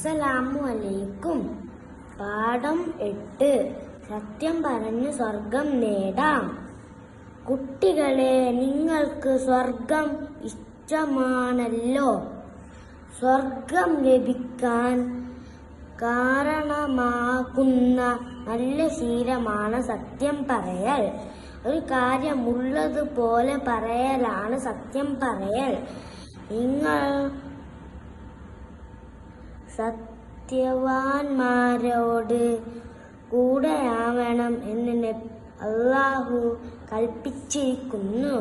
അസ്സലാമു അലൈക്കും. പാഠം 8. സത്യം പറഞ്ഞ് സ്വർഗം നേടാം. കുട്ടികളെ, നിങ്ങൾക്ക് സ്വർഗം ഇഷ്ടമാണല്ലോ. സ്വർഗം ലഭിക്കാൻ കാരണമാകുന്ന നല്ല ശീലമാണ് സത്യം പറയൽ. ഒരു കാര്യം ഉള്ളതുപോലെ പറയലാണ് സത്യം പറയൽ. നിങ്ങൾ സത്യവാന്മാരോട് കൂടെയാവണം എന്ന് അല്ലാഹു കൽപ്പിച്ചിരിക്കുന്നു.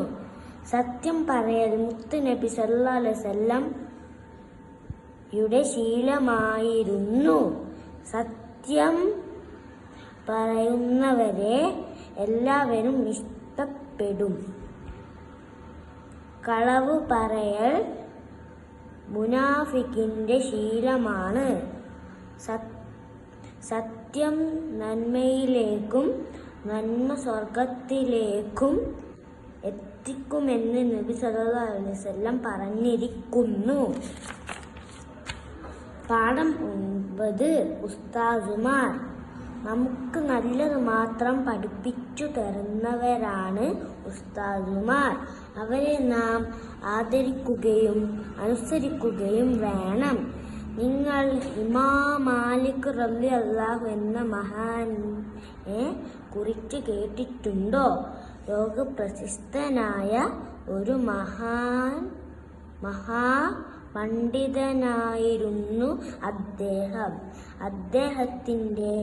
സത്യം പറയൽ മുത്ത് നബി സല്ലല്ലാഹു അലൈഹി വസല്ലം യുടെ ശീലമായിരുന്നു. സത്യം പറയുന്നവരെ എല്ലാവരും ഇഷ്ടപ്പെടും. കളവ് പറയൽ മുനാഫിക്കിന്റെ ശീലമാണ്. സത്യം നന്മയിലേക്കും നന്മ സ്വർഗത്തിലേക്കും എത്തിക്കുമെന്ന് നബി സല്ലല്ലാഹു അലൈഹി വസല്ലം പറഞ്ഞിരിക്കുന്നു. പാഠം 9. ഉസ്താദുമാർ. നമുക്ക് നല്ലത് മാത്രം പഠിപ്പിച്ചു തരുന്നവരാണ് ഉസ്താദുമാർ. അവരെ നാം ആദരിക്കുകയും അനുസരിക്കുകയും വേണം. നിങ്ങൾ ഇമാം മാലിക് റളിയല്ലാഹു എന്ന മഹാനെ കുറിച്ച് കേട്ടിട്ടുണ്ടോ? ലോകപ്രശസ്തനായ ഒരു മഹാപണ്ഡിതനായിരുന്നു അദ്ദേഹം. അദ്ദേഹത്തിൻ്റെ